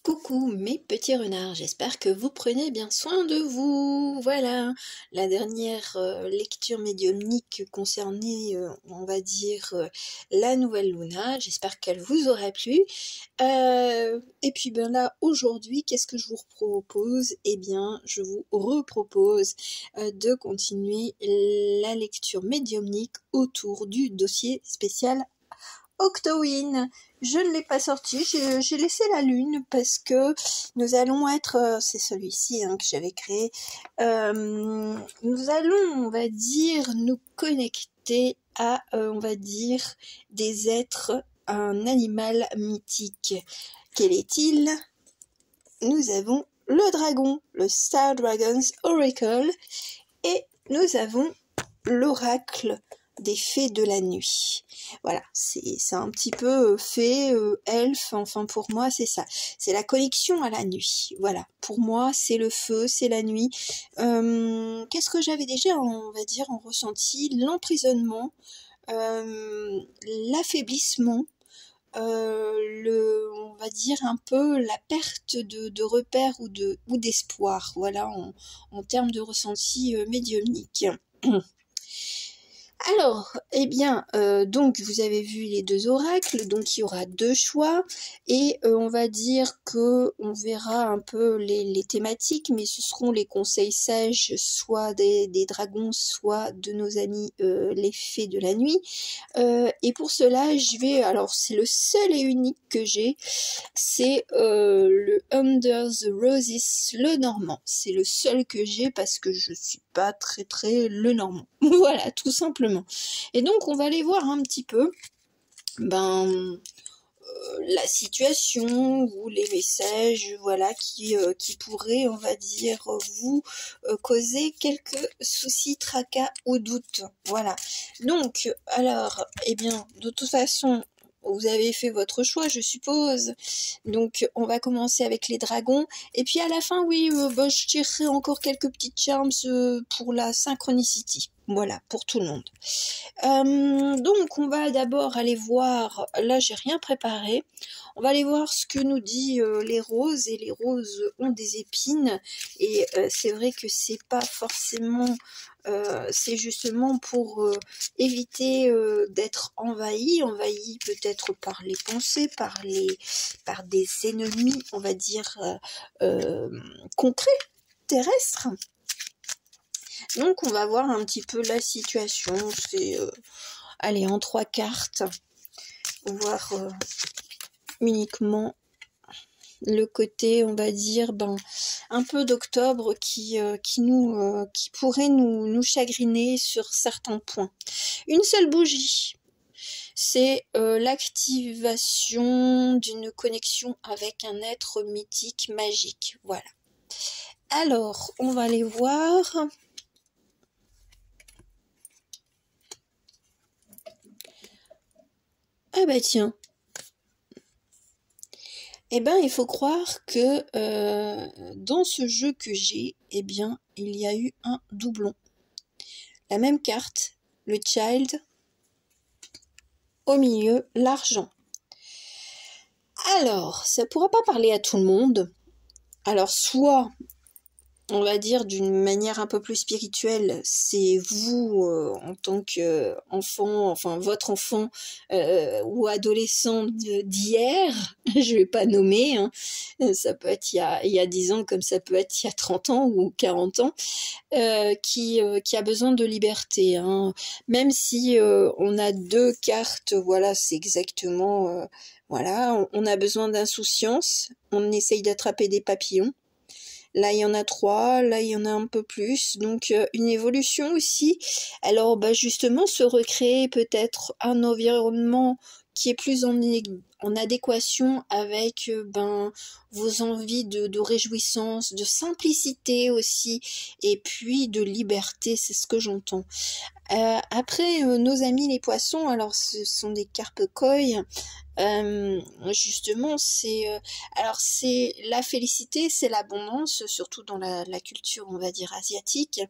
Coucou mes petits renards, j'espère que vous prenez bien soin de vous. Voilà, la dernière lecture médiumnique concernait, on va dire, la nouvelle Luna. J'espère qu'elle vous aura plu. Et puis ben là, aujourd'hui, qu'est-ce que je vous propose? Eh bien, je vous repropose de continuer la lecture médiumnique autour du dossier spécial Octowin. Je ne l'ai pas sorti, j'ai laissé la lune parce que nous allons être, c'est celui-ci que j'avais créé, nous allons, on va dire, nous connecter à, on va dire, des êtres, un animal mythique. Quel est-il? Nous avons le dragon, le Star Dragon's Oracle, et nous avons l'oracle des fées de la nuit. Voilà, c'est un petit peu fée, elfe, enfin pour moi c'est ça. C'est la connexion à la nuit. Voilà, pour moi c'est le feu, c'est la nuit. Qu'est-ce que j'avais déjà, on va dire, en ressenti? L'emprisonnement, l'affaiblissement, on va dire un peu la perte de repères ou d'espoir. Voilà, en termes de ressenti médiumnique. Alors, eh bien, donc vous avez vu les deux oracles, donc il y aura deux choix, et on va dire que on verra un peu les thématiques, mais ce seront les conseils sages, soit des dragons, soit de nos amis les fées de la nuit. Et pour cela, je vais, alors c'est le seul et unique que j'ai, c'est le Under the Roses, le normand. C'est le seul que j'ai parce que je suis pas très le normand. Voilà, tout simplement. Et donc on va aller voir un petit peu la situation ou les messages, voilà, qui pourraient, on va dire, vous causer quelques soucis, tracas ou doutes. Voilà. Donc, alors, eh bien, de toute façon, vous avez fait votre choix, je suppose. Donc, on va commencer avec les dragons. Et puis, à la fin, oui, je tirerai encore quelques petites charms pour la synchronicity. Voilà, pour tout le monde. Donc, on va d'abord aller voir... Là, j'ai rien préparé. On va aller voir ce que nous dit les roses. Et les roses ont des épines. Et c'est vrai que c'est pas forcément... c'est justement pour éviter d'être envahi peut-être par les pensées, par des ennemis, on va dire, concrets, terrestres. Donc on va voir un petit peu la situation. C'est allez, en 3 cartes, voir uniquement le côté, on va dire, un peu d'octobre qui pourrait nous chagriner sur certains points. Une seule bougie, c'est l'activation d'une connexion avec un être mythique, magique. Voilà. Alors, on va aller voir. Ah bah tiens. Eh ben, il faut croire que dans ce jeu que j'ai, eh bien, il y a eu un doublon. La même carte, le child, au milieu, l'argent. Alors, ça ne pourra pas parler à tout le monde. Alors, soit, on va dire d'une manière un peu plus spirituelle, c'est vous en tant qu'enfant, enfin votre enfant ou adolescent d'hier, je vais pas nommer, ça peut être il y a 10 ans comme ça peut être il y a 30 ans ou 40 ans, qui a besoin de liberté. Même si on a 2 cartes, voilà, c'est exactement, voilà, on a besoin d'insouciance, on essaye d'attraper des papillons. Là, il y en a 3, là, il y en a un peu plus. Donc, une évolution aussi. Alors, justement, se recréer peut-être un environnement qui est plus en adéquation avec vos envies de réjouissance, de simplicité aussi, et puis de liberté, c'est ce que j'entends. Après, nos amis les poissons, alors ce sont des carpes koi. Justement, alors c'est la félicité, c'est l'abondance, surtout dans la culture, on va dire, asiatique.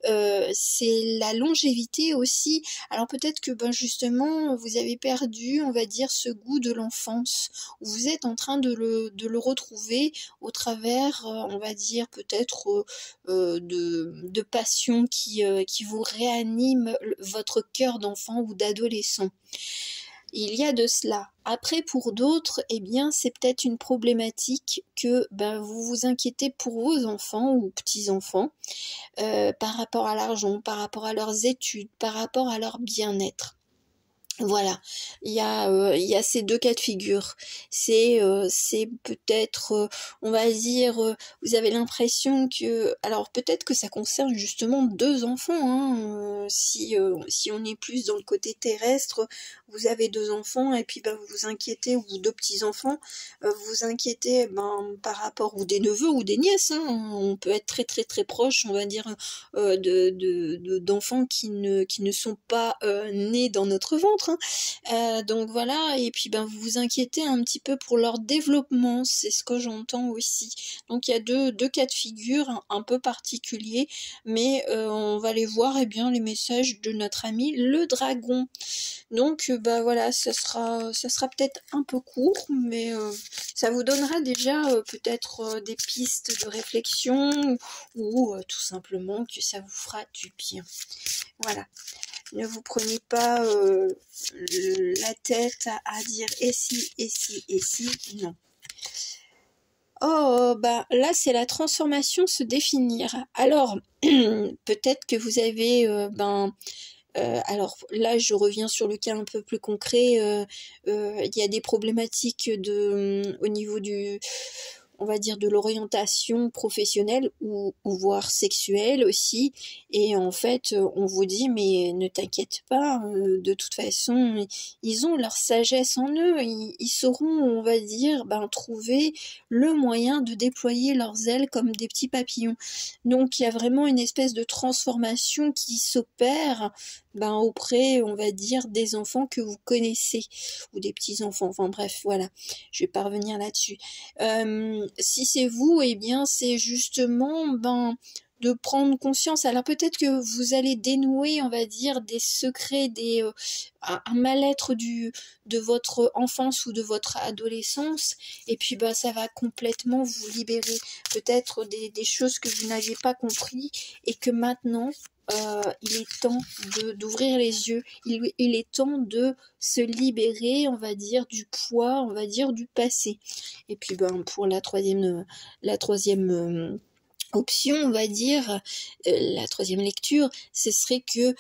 C'est la longévité aussi. Alors peut-être que justement, vous avez perdu, on va dire, ce goût de l'enfance, où vous êtes en train de le retrouver au travers, on va dire, peut-être de passion qui vous réanime votre cœur d'enfant ou d'adolescent. Il y a de cela. Après, pour d'autres, eh bien, c'est peut-être une problématique que vous vous inquiétez pour vos enfants ou petits-enfants par rapport à l'argent, par rapport à leurs études, par rapport à leur bien-être. Voilà, il y a ces deux cas de figure. C'est peut-être, on va dire, vous avez l'impression que, alors peut-être que ça concerne justement deux enfants, hein, si on est plus dans le côté terrestre, vous avez deux enfants et puis vous vous inquiétez, ou deux petits-enfants, vous vous inquiétez par rapport, ou des neveux ou des nièces, hein, on peut être très très très proche, on va dire, d'enfants qui ne sont pas nés dans notre ventre, hein. Donc voilà, et puis vous vous inquiétez un petit peu pour leur développement, c'est ce que j'entends aussi. Donc il y a deux cas de figure un peu particuliers, mais on va les voir, et bien les messages de notre ami le dragon. Donc voilà, ça sera peut-être un peu court, mais ça vous donnera déjà peut-être des pistes de réflexion, ou tout simplement que ça vous fera du bien. Voilà. Ne vous prenez pas la tête à dire et si, non. Oh, là c'est la transformation se définir. Alors, peut-être que vous avez, alors là je reviens sur le cas un peu plus concret, il y a des problématiques au niveau on va dire, de l'orientation professionnelle ou voire sexuelle aussi, et en fait on vous dit mais ne t'inquiète pas, de toute façon ils ont leur sagesse en eux, ils sauront, on va dire, trouver le moyen de déployer leurs ailes comme des petits papillons. Donc il y a vraiment une espèce de transformation qui s'opère auprès, on va dire, des enfants que vous connaissez, ou des petits-enfants, enfin bref, voilà, je vais pas revenir là-dessus. Si c'est vous, eh bien c'est justement de prendre conscience. Alors peut-être que vous allez dénouer, on va dire, des secrets, un mal-être de votre enfance ou de votre adolescence, et puis ça va complètement vous libérer. Peut-être des choses que vous n'aviez pas compris, et que maintenant il est temps d'ouvrir les yeux, il est temps de se libérer, on va dire, du poids, on va dire, du passé. Et puis pour la troisième option, on va dire, la troisième lecture, ce serait que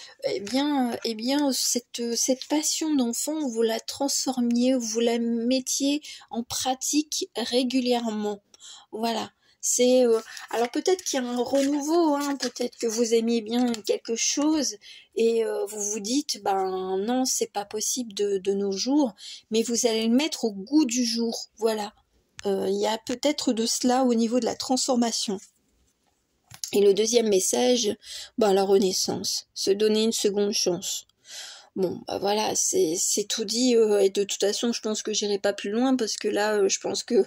cette passion d'enfant, vous la transformiez, vous la mettiez en pratique régulièrement. Voilà. C'est alors peut-être qu'il y a un renouveau, hein, peut-être que vous aimiez bien quelque chose et vous vous dites non, c'est pas possible de nos jours, mais vous allez le mettre au goût du jour. Voilà, il y a peut-être de cela au niveau de la transformation. Et le deuxième message, la renaissance, se donner une seconde chance. Bon, voilà, c'est tout dit, et de toute façon, je pense que j'irai pas plus loin, parce que là, je pense que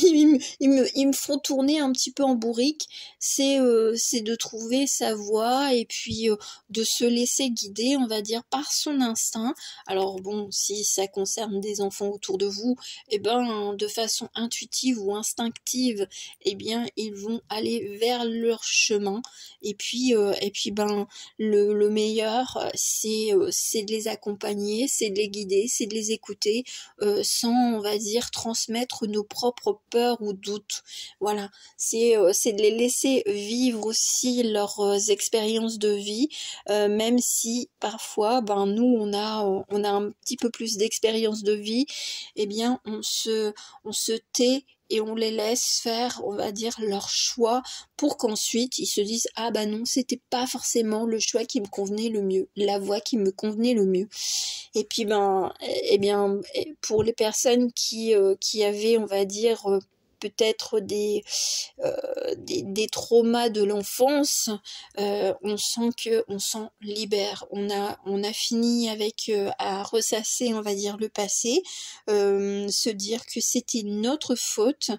ils me font tourner un petit peu en bourrique. C'est de trouver sa voie, et puis de se laisser guider, on va dire, par son instinct. Alors bon, si ça concerne des enfants autour de vous, de façon intuitive ou instinctive, ils vont aller vers leur chemin. Et puis le meilleur, c'est de les accompagner, c'est de les guider, c'est de les écouter, sans, on va dire, transmettre nos propres peurs ou doutes. Voilà, c'est de les laisser vivre aussi leurs expériences de vie, même si parfois, nous, on a un petit peu plus d'expérience de vie, on se tait et on les laisse faire, on va dire, leur choix, pour qu'ensuite ils se disent non, c'était pas forcément le choix qui me convenait le mieux, la voie qui me convenait le mieux. Et puis pour les personnes qui avaient, on va dire, peut-être des traumas de l'enfance, on sent que on s'en libère. On a fini avec à ressasser, on va dire, le passé, se dire que c'était notre faute,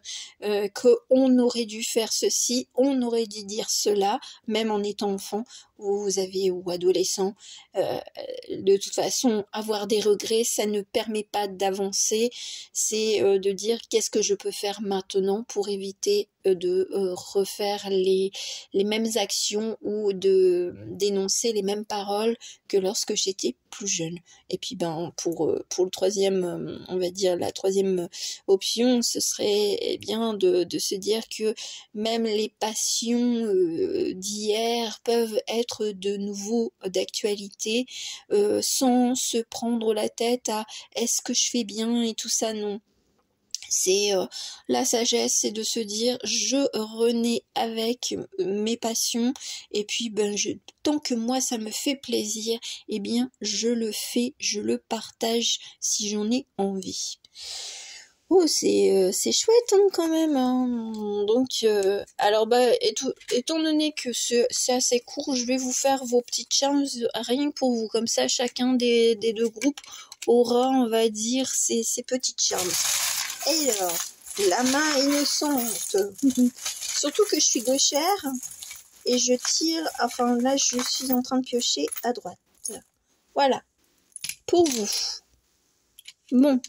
qu'on aurait dû faire ceci, on aurait dû dire cela, même en étant enfant, vous avez ou adolescent. De toute façon, avoir des regrets, ça ne permet pas d'avancer. C'est de dire qu'est-ce que je peux faire maintenant pour éviter de refaire les mêmes actions ou de dénoncer les mêmes paroles que lorsque j'étais plus jeune. Et puis pour le troisième, on va dire la troisième option, ce serait bien de se dire que même les passions d'hier peuvent être de nouveau d'actualité, sans se prendre la tête à est-ce que je fais bien et tout ça, non. C'est la sagesse, c'est de se dire je renais avec mes passions et puis tant que moi ça me fait plaisir, eh bien je le fais, je le partage si j'en ai envie. Oh, c'est chouette hein, quand même. Hein. Donc, alors étant donné que c'est assez court, je vais vous faire vos petites charms rien que pour vous. Comme ça, chacun des deux groupes aura, on va dire, ses petites charms. Et alors, la main innocente. Surtout que je suis gauchère et je tire, enfin là je suis en train de piocher à droite. Voilà, pour vous. Bon,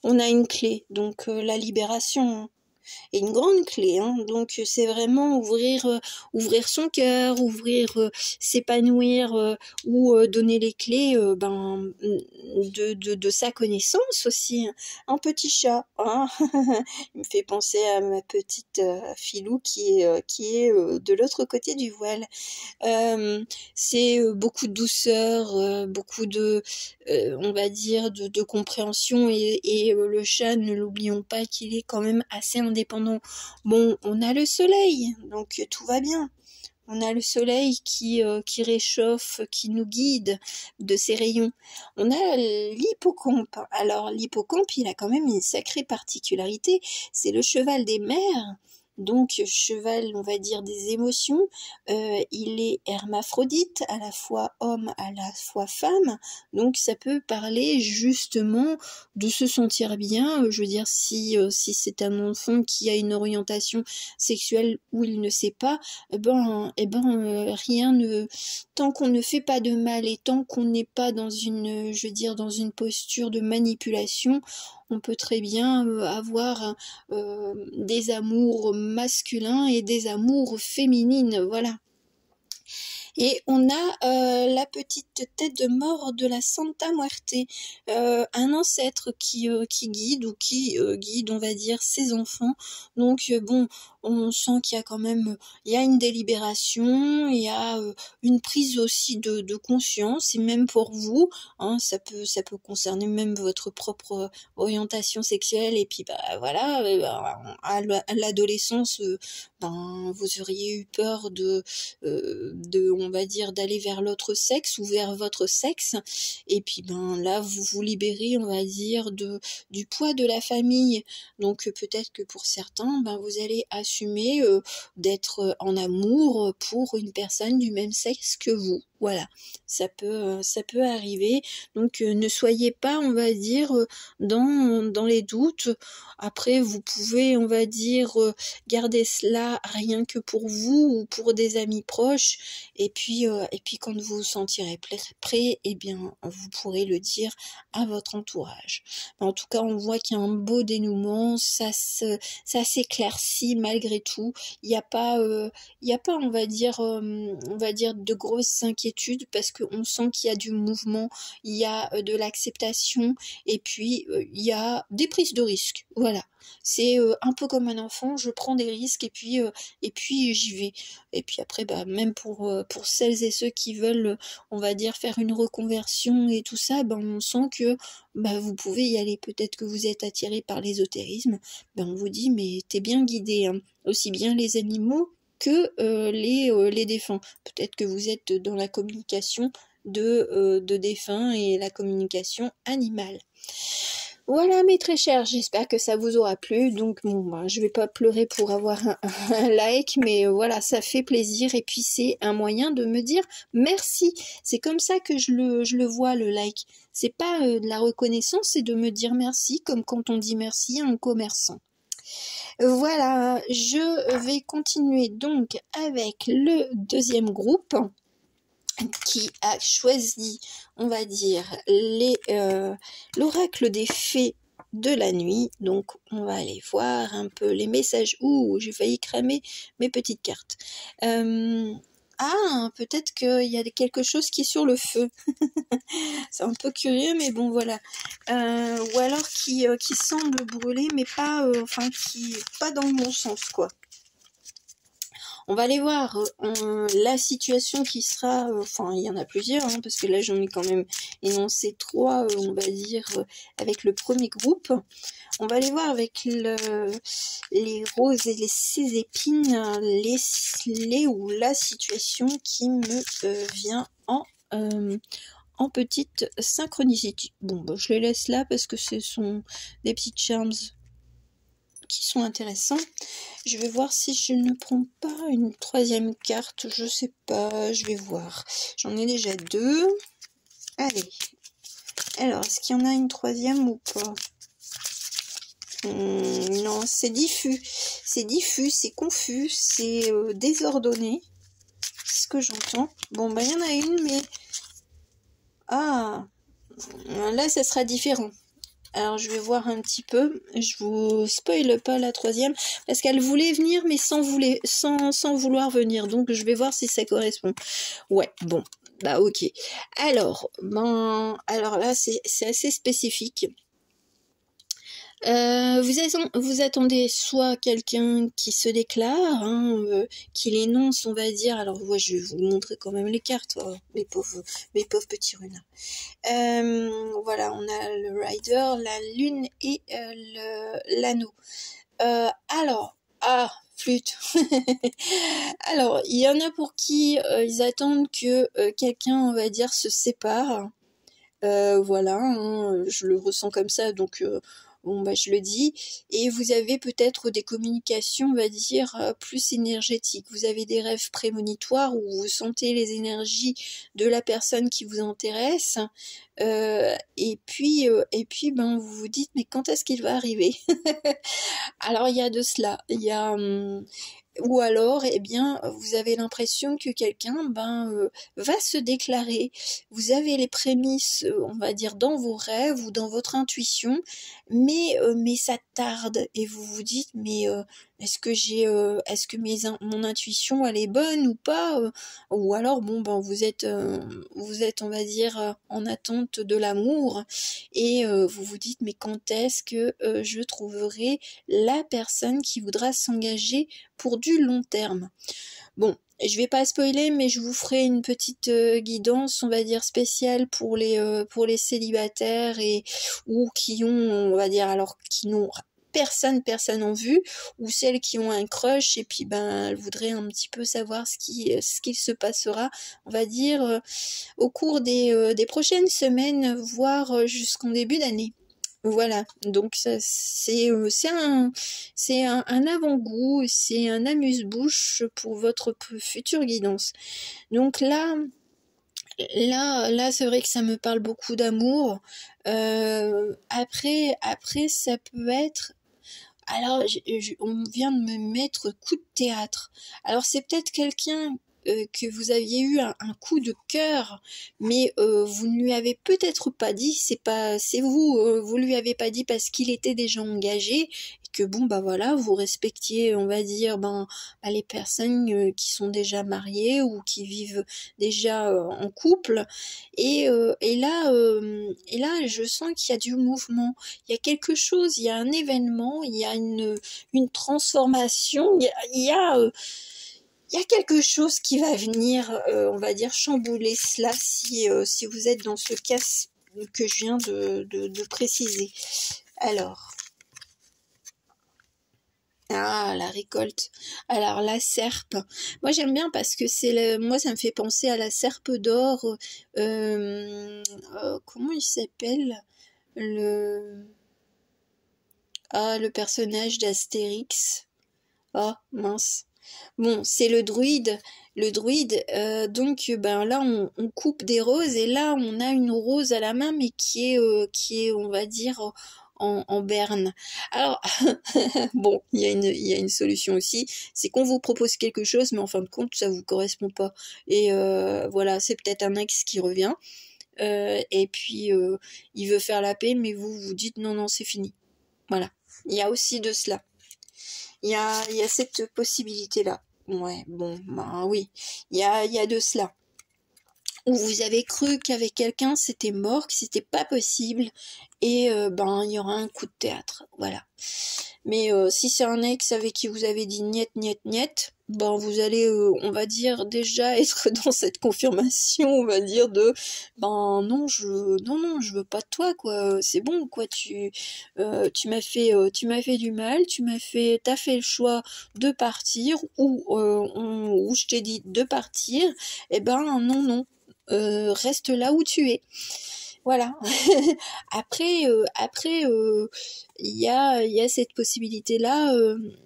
on a une clé, donc la libération. Et une grande clé, hein. Donc c'est vraiment ouvrir son cœur, s'épanouir ou donner les clés de sa connaissance aussi. Un petit chat, hein. Il me fait penser à ma petite Filou qui est de l'autre côté du voile. C'est beaucoup de douceur, beaucoup de on va dire de compréhension et le chat, ne l'oublions pas qu'il est quand même assez indépendant. Bon, on a le soleil, donc tout va bien. On a le soleil qui réchauffe, qui nous guide de ses rayons. On a l'hippocampe. Alors l'hippocampe, il a quand même une sacrée particularité. C'est le cheval des mers. Donc cheval, on va dire, des émotions. Il est hermaphrodite, à la fois homme, à la fois femme. Donc ça peut parler justement de se sentir bien. Je veux dire, si c'est un enfant qui a une orientation sexuelle où il ne sait pas, rien ne, tant qu'on ne fait pas de mal et tant qu'on n'est pas dans une, je veux dire, dans une posture de manipulation, on peut très bien avoir des amours masculins et des amours féminines, voilà. Et on a la petite tête de mort de la Santa Muerte, un ancêtre qui guide ou qui guide, on va dire, ses enfants. Donc bon, on sent qu'il y a quand même, il y a une délibération, il y a une prise aussi de conscience, et même pour vous, hein, ça peut concerner même votre propre orientation sexuelle. Et puis voilà, à l'adolescence, vous auriez eu peur on va dire, d'aller vers l'autre sexe ou vers votre sexe, et puis là vous vous libérez, on va dire, du poids de la famille. Donc peut-être que pour certains, vous allez assumer d'être en amour pour une personne du même sexe que vous. Voilà, ça peut arriver. Donc ne soyez pas, on va dire, dans les doutes. Après, vous pouvez, on va dire, garder cela rien que pour vous ou pour des amis proches. Et puis quand vous vous sentirez prêt, eh bien, vous pourrez le dire à votre entourage. En tout cas, on voit qu'il y a un beau dénouement. Ça s'éclaircit malgré tout. Il n'y a pas, on va dire, de grosses inquiétudes, parce qu'on sent qu'il y a du mouvement, il y a de l'acceptation, et puis il y a des prises de risques. Voilà, c'est un peu comme un enfant, je prends des risques et puis j'y vais. Et puis après, même pour celles et ceux qui veulent, on va dire, faire une reconversion et tout ça, on sent que vous pouvez y aller. Peut-être que vous êtes attiré par l'ésotérisme, on vous dit mais t'es bien guidé, hein. Aussi bien les animaux que les défunts. Peut-être que vous êtes dans la communication de défunts et la communication animale. Voilà mes très chers, j'espère que ça vous aura plu. Donc bon, ben, je vais pas pleurer pour avoir un like, mais voilà, ça fait plaisir et puis c'est un moyen de me dire merci. C'est comme ça que je le vois le like. C'est pas de la reconnaissance, c'est de me dire merci, comme quand on dit merci à un commerçant. Voilà, je vais continuer donc avec le deuxième groupe qui a choisi, on va dire, l'oracle des fées de la nuit. Donc, on va aller voir un peu les messages. Ouh, j'ai failli cramer mes petites cartes. Ah, peut-être qu'il y a quelque chose qui est sur le feu. C'est un peu curieux, mais bon, voilà. Ou alors qui semble brûler, mais pas, enfin, pas dans le bon sens, quoi. On va aller voir la situation qui sera, enfin il y en a plusieurs, hein, parce que là j'en ai quand même énoncé 3, on va dire, avec le premier groupe. On va aller voir avec les roses et ces épines, ou la situation qui me vient en petite synchronicité. Bon, bah, je les laisse là parce que ce sont des petites charms qui sont intéressants. Je vais voir si je ne prends pas une troisième carte, je sais pas, je vais voir. J'en ai déjà 2. Allez. Alors, est-ce qu'il y en a une troisième ou pas? Non, c'est diffus. C'est diffus, c'est confus, c'est désordonné. C'est ce que j'entends. Bon, bah, il y en a une, mais... Ah, là, ça sera différent. Alors je vais voir un petit peu, je vous spoil pas la troisième, parce qu'elle voulait venir mais sans vouloir venir, donc je vais voir si ça correspond. Ouais, bon, bah ok. Alors là c'est assez spécifique. Vous attendez soit quelqu'un qui se déclare, hein, qui l'énonce, on va dire. Alors, ouais, je vais vous montrer quand même les cartes, oh, mes pauvres petits renards. Voilà, on a le Rider, la Lune et l'anneau. Alors, flûte. Alors, il y en a pour qui ils attendent que quelqu'un, on va dire, se sépare. Voilà, hein, je le ressens comme ça, donc bon bah je le dis. Et vous avez peut-être des communications, on va dire, plus énergétiques. Vous avez des rêves prémonitoires où vous sentez les énergies de la personne qui vous intéresse. Et puis ben vous vous dites mais quand est-ce qu'il va arriver? Alors il y a de cela, il y a ou alors, eh bien, vous avez l'impression que quelqu'un va se déclarer. Vous avez les prémices, on va dire, dans vos rêves ou dans votre intuition, mais ça tarde. Et vous vous dites, mais est-ce que mon intuition, elle est bonne ou pas? Ou alors, bon, ben, vous êtes, on va dire, en attente de l'amour. Et vous vous dites, mais quand est-ce que je trouverai la personne qui voudra s'engager pour du long terme? Bon, je vais pas spoiler, mais je vous ferai une petite guidance, on va dire spéciale pour les célibataires ou qui ont, on va dire, alors qui n'ont personne en vue, ou celles qui ont un crush et puis ben elles voudraient un petit peu savoir ce qui se passera, on va dire, au cours des prochaines semaines, voire jusqu'en début d'année. Voilà, donc c'est un avant-goût, c'est un amuse-bouche pour votre future guidance. Donc là c'est vrai que ça me parle beaucoup d'amour. Après ça peut être... Alors, on vient de me mettre coup de théâtre. Alors c'est peut-être quelqu'un que vous aviez eu un coup de cœur, mais vous ne lui avez peut-être pas dit, c'est vous, vous lui avez pas dit parce qu'il était déjà engagé, et que bon bah voilà, vous respectiez, on va dire, les personnes qui sont déjà mariées ou qui vivent déjà en couple, et là je sens qu'il y a du mouvement, il y a quelque chose, il y a un événement, il y a une transformation, il y a quelque chose qui va venir, on va dire, chambouler cela si vous êtes dans ce cas que je viens de préciser. Alors, la récolte. Alors, la serpe. Moi, j'aime bien parce que moi, ça me fait penser à la serpe d'or. Comment il s'appelle? Ah, le personnage d'Astérix. Ah, mince. Bon, c'est le druide. Le druide, donc ben là on coupe des roses et là on a une rose à la main mais qui est on va dire en berne. Alors bon, il y a une solution aussi, c'est qu'on vous propose quelque chose mais en fin de compte ça vous correspond pas. Et voilà, c'est peut-être un ex qui revient et puis il veut faire la paix mais vous dites non non c'est fini. Voilà, il y a aussi de cela. Il y a cette possibilité-là. Ouais, bon, bah oui, il y a de cela. Où vous avez cru qu'avec quelqu'un c'était mort, que c'était pas possible, et ben il y aura un coup de théâtre, voilà. Mais si c'est un ex avec qui vous avez dit niet, niet, niet, ben vous allez, on va dire, déjà être dans cette confirmation, on va dire, de ben non, non, je veux pas de toi, quoi, c'est bon, quoi, tu m'as fait du mal, t'as fait le choix de partir, ou je t'ai dit de partir, et ben non, non, reste là où tu es. Voilà. Après, il y a cette possibilité-là,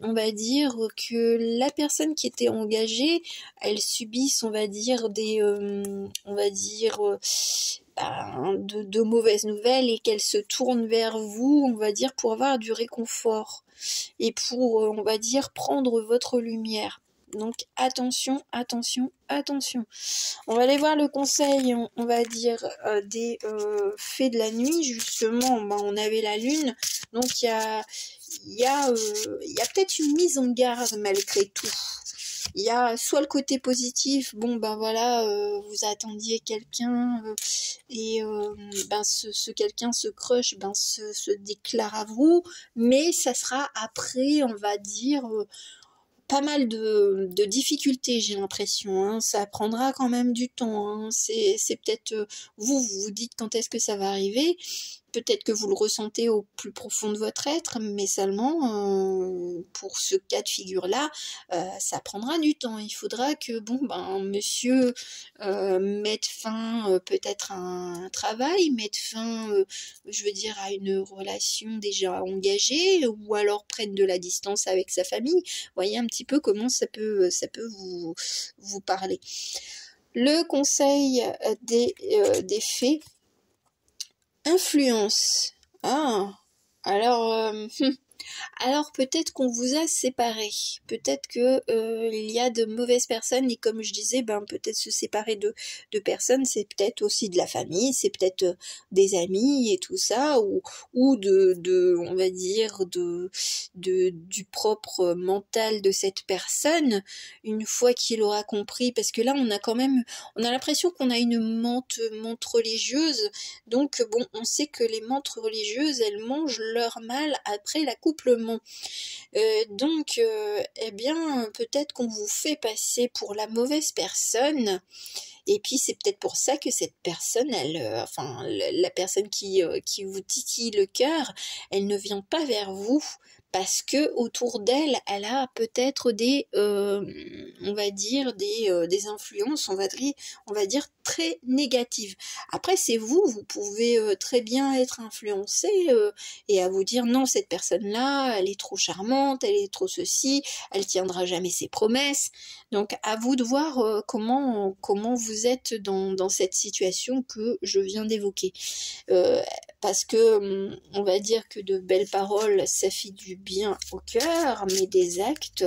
on va dire que la personne qui était engagée, elle subisse, on va dire, de mauvaises nouvelles et qu'elle se tourne vers vous, on va dire, pour avoir du réconfort et pour, on va dire, prendre votre lumière. Donc attention, attention, attention. On va aller voir le conseil, on va dire, des fées de la nuit. Justement, ben, on avait la lune, donc il y a peut-être une mise en garde malgré tout. Il y a soit le côté positif, bon ben voilà, vous attendiez quelqu'un et ben ce quelqu'un, ce crush, ben se déclare à vous, mais ça sera après, on va dire, pas mal de difficultés, j'ai l'impression, hein. Ça prendra quand même du temps, hein. C'est peut-être, vous vous dites quand est-ce que ça va arriver, peut-être que vous le ressentez au plus profond de votre être, mais seulement pour ce cas de figure-là, ça prendra du temps. Il faudra que, bon, ben, monsieur mette fin peut-être à un travail, mette fin, je veux dire, à une relation déjà engagée, ou alors prenne de la distance avec sa famille. Voyez un petit peu comment ça peut vous parler. Le conseil des fées, influence. Ah, alors, alors peut-être qu'on vous a séparés, peut-être que il y a de mauvaises personnes et comme je disais, ben peut-être se séparer de personnes, c'est peut-être aussi de la famille, c'est peut-être des amis et tout ça, ou on va dire du propre mental de cette personne une fois qu'il aura compris, parce que là on a l'impression qu'on a une menthe religieuse, donc bon, on sait que les menthes religieuses elles mangent leur mal après l'accouplement. Donc, eh bien, peut-être qu'on vous fait passer pour la mauvaise personne. Et puis, c'est peut-être pour ça que cette personne, la personne qui vous titille le cœur, elle ne vient pas vers vous. Parce que autour d'elle, elle a peut-être on va dire, des influences, on va dire très négatives. Après, c'est vous pouvez très bien être influencé et à vous dire non, cette personne-là, elle est trop charmante, elle est trop ceci, elle tiendra jamais ses promesses. Donc, à vous de voir comment vous êtes dans cette situation que je viens d'évoquer. Parce que on va dire que de belles paroles ça fait du bien au cœur, mais des actes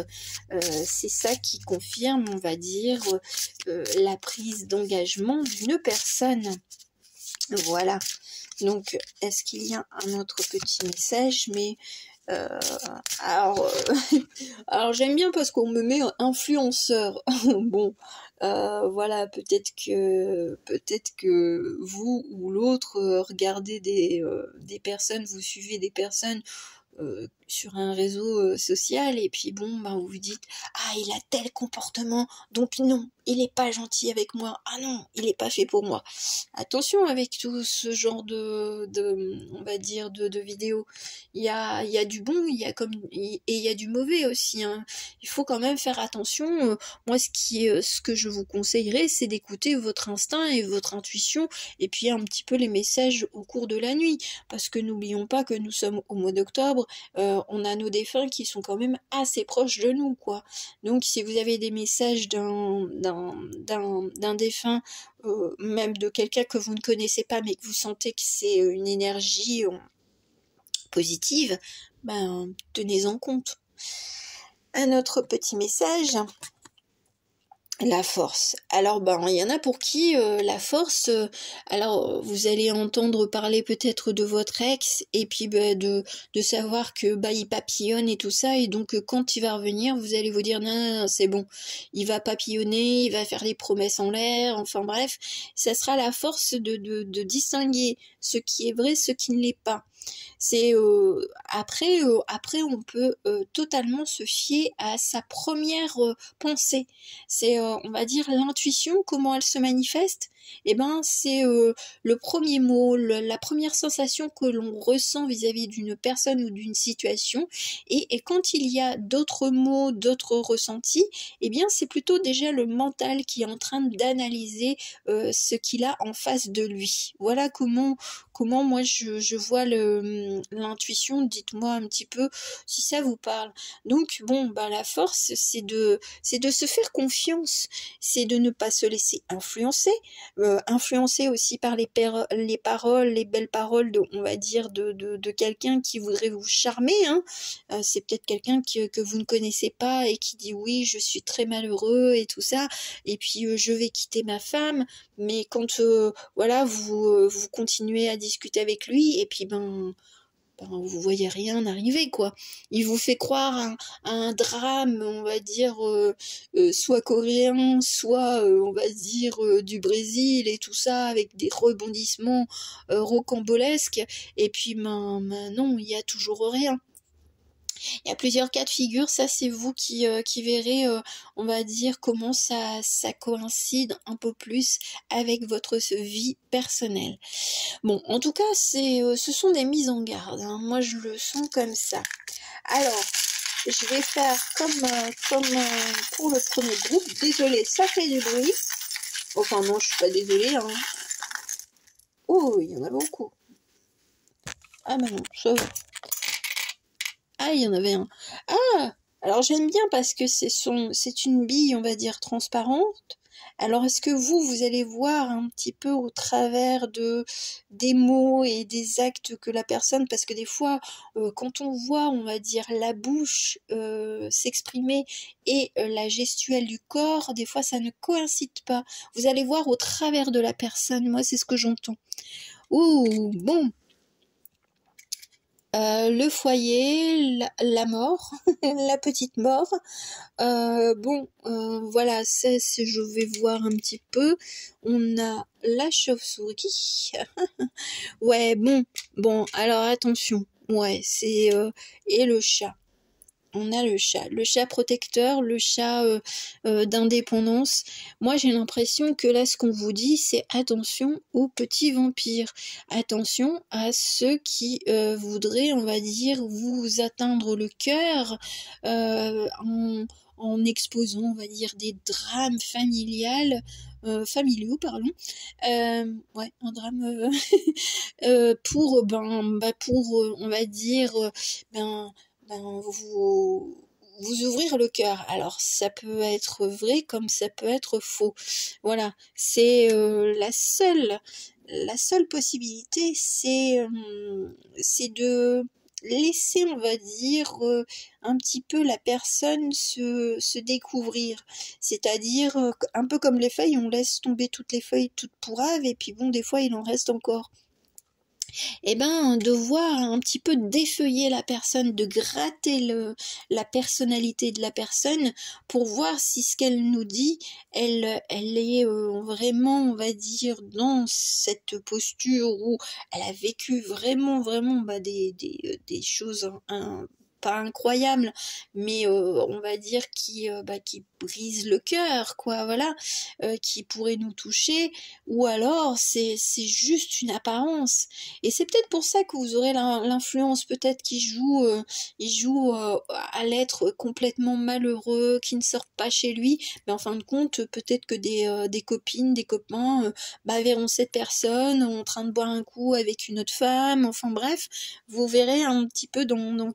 c'est ça qui confirme, on va dire, la prise d'engagement d'une personne. Voilà. Donc est-ce qu'il y a un autre petit message? Mais alors j'aime bien parce qu'on me met influenceur. Bon, voilà, peut-être que vous ou l'autre regardez des personnes, vous suivez des personnes sur un réseau social, et puis bon, ben vous vous dites, ah, il a tel comportement, donc non, il est pas gentil avec moi, ah non, il est pas fait pour moi. Attention avec tout ce genre on va dire, de vidéos. Il y a du bon, et il y a du mauvais aussi, hein. Il faut quand même faire attention. Moi, ce que je vous conseillerais, c'est d'écouter votre instinct et votre intuition, et puis un petit peu les messages au cours de la nuit, parce que n'oublions pas que nous sommes au mois d'octobre, on a nos défunts qui sont quand même assez proches de nous, quoi. Donc, si vous avez des messages d'un défunt, même de quelqu'un que vous ne connaissez pas, mais que vous sentez que c'est une énergie positive, ben, tenez-en compte. Un autre petit message. La force. Alors ben il y en a pour qui la force, alors vous allez entendre parler peut-être de votre ex, et puis de savoir que il papillonne et tout ça, et donc quand il va revenir, vous allez vous dire non, c'est bon, il va papillonner, il va faire des promesses en l'air, enfin bref, ça sera la force de distinguer ce qui est vrai, ce qui ne l'est pas. C'est après on peut totalement se fier à sa première pensée. C'est on va dire l'intuition, comment elle se manifeste. Eh ben c'est le premier mot, la première sensation que l'on ressent vis-à-vis d'une personne ou d'une situation, et quand il y a d'autres mots, d'autres ressentis, eh bien c'est plutôt déjà le mental qui est en train d'analyser ce qu'il a en face de lui. Voilà comment moi je vois l'intuition. Dites-moi un petit peu si ça vous parle. Donc bon, la force, c'est de se faire confiance, c'est de ne pas se laisser influencer aussi par les paroles, les belles paroles on va dire de quelqu'un qui voudrait vous charmer, hein. C'est peut-être quelqu'un que vous ne connaissez pas et qui dit oui, je suis très malheureux et tout ça, et puis je vais quitter ma femme, mais quand voilà, vous continuez à discuter avec lui, et puis vous voyez rien arriver, quoi. Il vous fait croire à un drame, on va dire, soit coréen, soit, on va dire, du Brésil et tout ça, avec des rebondissements rocambolesques, et puis non, il y a toujours rien. Il y a plusieurs cas de figure, ça c'est vous qui verrez, on va dire, comment ça coïncide un peu plus avec votre vie personnelle. Bon, en tout cas, ce sont des mises en garde, hein. Moi je le sens comme ça. Alors, je vais faire comme pour le premier groupe. Désolée, ça fait du bruit. Enfin non, je suis pas désolée, hein. Oh, il y en a beaucoup. Ah bah non, ça va. Ah, il y en avait un. Ah, alors j'aime bien parce que c'est une bille, on va dire, transparente. Alors est-ce que vous allez voir un petit peu au travers des mots et des actes que la personne, parce que des fois, quand on voit, on va dire, la bouche s'exprimer et la gestuelle du corps, des fois ça ne coïncide pas. Vous allez voir au travers de la personne, moi c'est ce que j'entends. Ouh, bon. Le foyer, la mort, la petite mort. Voilà, je vais voir un petit peu. On a la chauve-souris. Ouais, bon, alors attention. Ouais, et le chat. On a le chat protecteur, le chat d'indépendance. Moi, j'ai l'impression que là, ce qu'on vous dit, c'est attention aux petits vampires. Attention à ceux qui voudraient, on va dire, vous atteindre le cœur en exposant, on va dire, des drames familiaux, pardon. Ouais, un drame pour, on va dire, vous ouvrir le cœur. Alors ça peut être vrai comme ça peut être faux. Voilà, c'est la seule possibilité, c'est de laisser, on va dire, un petit peu la personne se découvrir. C'est-à-dire, un peu comme les feuilles, on laisse tomber toutes les feuilles toutes pourraves, et puis bon, des fois il en reste encore. Eh ben, de voir un petit peu défeuiller la personne, de gratter la personnalité de la personne pour voir si ce qu'elle nous dit, elle est vraiment, on va dire, dans cette posture où elle a vécu vraiment des choses pas incroyable, mais on va dire qui brise le cœur, quoi, voilà, qui pourrait nous toucher, ou alors c'est juste une apparence. Et c'est peut-être pour ça que vous aurez l'influence, peut-être qui joue, il joue à l'être complètement malheureux, qui ne sort pas chez lui, mais en fin de compte, peut-être que des copines, des copains verront cette personne en train de boire un coup avec une autre femme, enfin bref, vous verrez un petit peu dans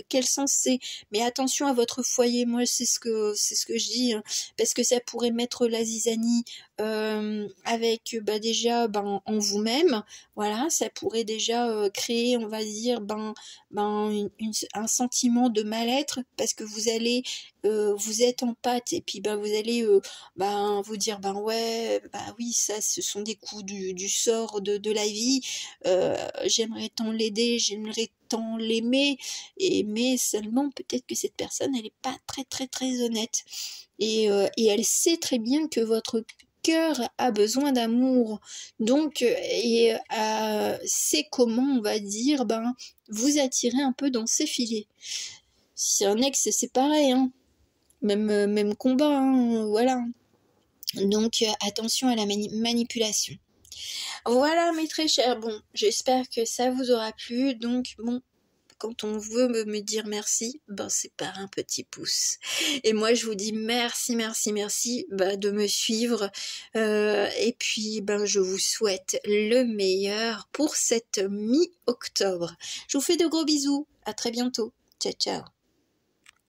quel sens c'est. Mais attention à votre foyer, moi c'est ce que je dis, hein, parce que ça pourrait mettre la zizanie avec déjà en vous-même, voilà, ça pourrait déjà créer, on va dire, un sentiment de mal-être, parce que vous allez vous êtes en pâte, et puis vous allez vous dire ouais, oui, ça ce sont des coups du sort de la vie, j'aimerais tant l'aider, j'aimerais tant l'aimer, mais seulement peut-être que cette personne elle est pas très très très honnête, et elle sait très bien que votre cœur a besoin d'amour, donc c'est comment, on va dire, vous attirer un peu dans ses filets. Si c'est un ex, c'est pareil, hein. Même combat, hein, voilà. Donc attention à la manipulation. Voilà mes très chers, bon, j'espère que ça vous aura plu, donc bon, quand on veut me dire merci, c'est par un petit pouce. Et moi je vous dis merci de me suivre, et puis je vous souhaite le meilleur pour cette mi-octobre. Je vous fais de gros bisous, à très bientôt, ciao ciao.